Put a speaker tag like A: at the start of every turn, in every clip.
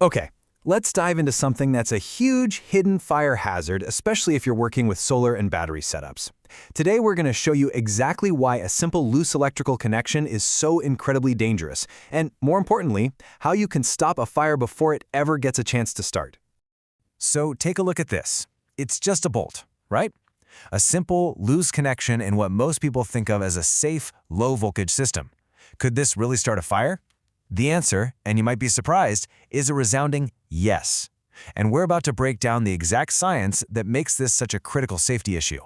A: Okay, let's dive into something that's a huge hidden fire hazard, especially if you're working with solar and battery setups. Today we're going to show you exactly why a simple loose electrical connection is so incredibly dangerous, and more importantly, how you can stop a fire before it ever gets a chance to start. So take a look at this. It's just a bolt, right? A simple, loose connection in what most people think of as a safe, low-voltage system. Could this really start a fire? The answer, and you might be surprised, is a resounding yes. And we're about to break down the exact science that makes this such a critical safety issue.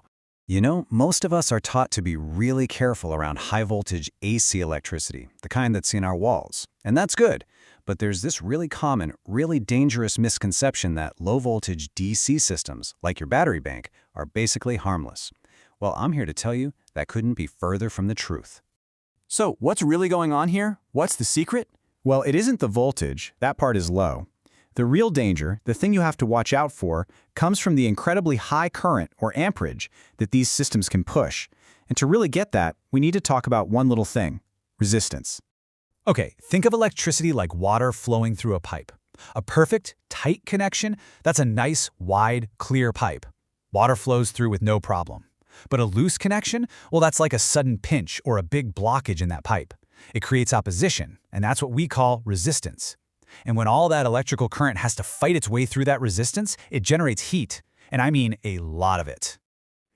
B: You know, most of us are taught to be really careful around high-voltage AC electricity, the kind that's in our walls. And that's good, but there's this really common, really dangerous misconception that low-voltage DC systems, like your battery bank, are basically harmless. Well, I'm here to tell you that couldn't be further from the truth.
C: So, what's really going on here? What's the secret? Well, it isn't the voltage. That part is low. The real danger, the thing you have to watch out for, comes from the incredibly high current, or amperage, that these systems can push. And to really get that, we need to talk about one little thing: resistance.
A: Okay, think of electricity like water flowing through a pipe. A perfect, tight connection, that's a nice, wide, clear pipe. Water flows through with no problem. But a loose connection, well, that's like a sudden pinch or a big blockage in that pipe. It creates opposition, and that's what we call resistance. And when all that electrical current has to fight its way through that resistance, it generates heat, and I mean a lot of it.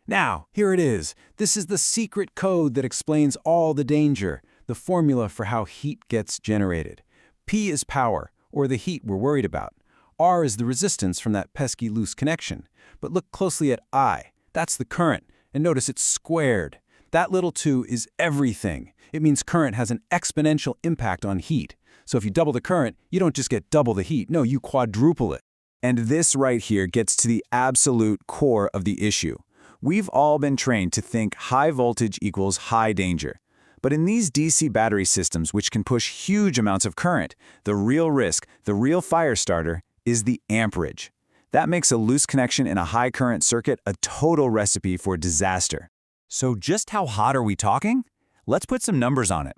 C: Now, here it is. This is the secret code that explains all the danger, the formula for how heat gets generated. P is power, or the heat we're worried about. R is the resistance from that pesky loose connection. But look closely at I. That's the current, and notice it's squared. That little 2 is everything. It means current has an exponential impact on heat. So if you double the current, you don't just get double the heat. No, you quadruple it. And this right here gets to the absolute core of the issue. We've all been trained to think high voltage equals high danger. But in these DC battery systems, which can push huge amounts of current, the real risk, the real fire starter, is the amperage. That makes a loose connection in a high current circuit a total recipe for disaster. So just how hot are we talking? Let's put some numbers on it.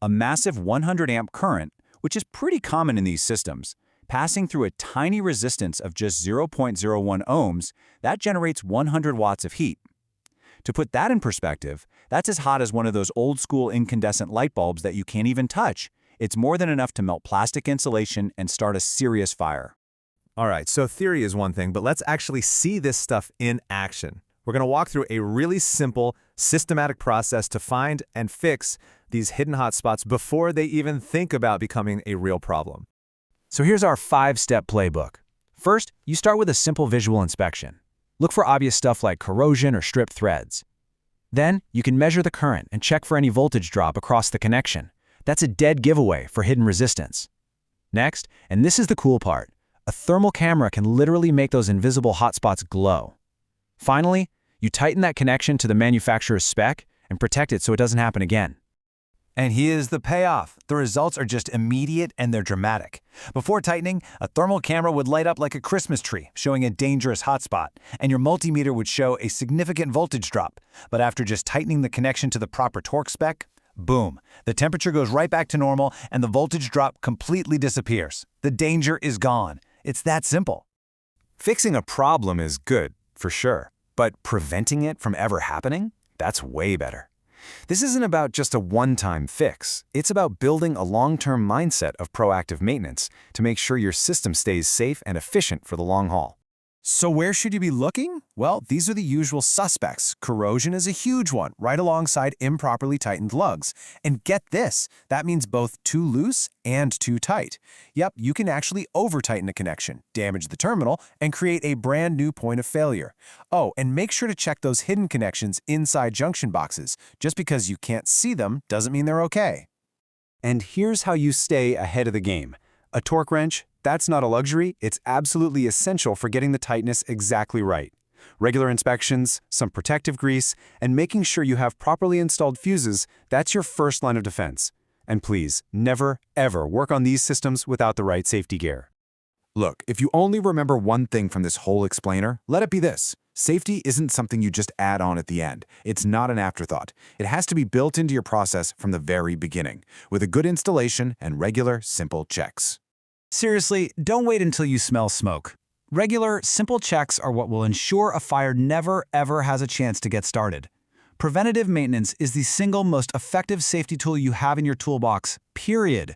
C: A massive 100 amp current, which is pretty common in these systems, passing through a tiny resistance of just 0.01 ohms, that generates 100 watts of heat. To put that in perspective, that's as hot as one of those old-school incandescent light bulbs that you can't even touch. It's more than enough to melt plastic insulation and start a serious fire.
A: All right, so theory is one thing, but let's actually see this stuff in action. We're going to walk through a really simple, systematic process to find and fix these hidden hotspots before they even think about becoming a real problem. So here's our 5-step playbook. First, you start with a simple visual inspection. Look for obvious stuff like corrosion or stripped threads. Then, you can measure the current and check for any voltage drop across the connection. That's a dead giveaway for hidden resistance. Next, and this is the cool part, a thermal camera can literally make those invisible hotspots glow. Finally, you tighten that connection to the manufacturer's spec and protect it so it doesn't happen again. And here's the payoff. The results are just immediate and they're dramatic. Before tightening, a thermal camera would light up like a Christmas tree, showing a dangerous hotspot, and your multimeter would show a significant voltage drop. But after just tightening the connection to the proper torque spec, boom, the temperature goes right back to normal and the voltage drop completely disappears. The danger is gone. It's that simple. Fixing a problem is good, for sure, but preventing it from ever happening? That's way better. This isn't about just a one-time fix. It's about building a long-term mindset of proactive maintenance to make sure your system stays safe and efficient for the long haul. So where should you be looking? Well, these are the usual suspects. Corrosion is a huge one, right alongside improperly tightened lugs. And get this, that means both too loose and too tight. Yep, you can actually over-tighten a connection, damage the terminal, and create a brand new point of failure. Oh, and make sure to check those hidden connections inside junction boxes. Just because you can't see them doesn't mean they're okay.
C: And here's how you stay ahead of the game. A torque wrench? That's not a luxury, it's absolutely essential for getting the tightness exactly right. Regular inspections, some protective grease, and making sure you have properly installed fuses, that's your first line of defense. And please, never, ever work on these systems without the right safety gear. Look, if you only remember one thing from this whole explainer, let it be this. Safety isn't something you just add on at the end. It's not an afterthought. It has to be built into your process from the very beginning, with a good installation and regular, simple checks.
B: Seriously, don't wait until you smell smoke. Regular, simple checks are what will ensure a fire never, ever has a chance to get started. Preventative maintenance is the single most effective safety tool you have in your toolbox, period.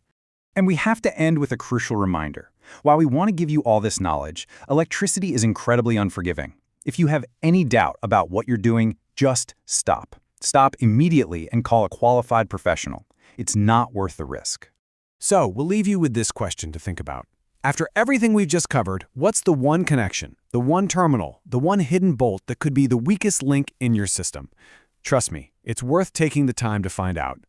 D: And we have to end with a crucial reminder. While we want to give you all this knowledge, electricity is incredibly unforgiving. If you have any doubt about what you're doing, just stop. Stop immediately and call a qualified professional. It's not worth the risk.
A: So, we'll leave you with this question to think about. After everything we've just covered, what's the one connection, the one terminal, the one hidden bolt that could be the weakest link in your system? Trust me, it's worth taking the time to find out.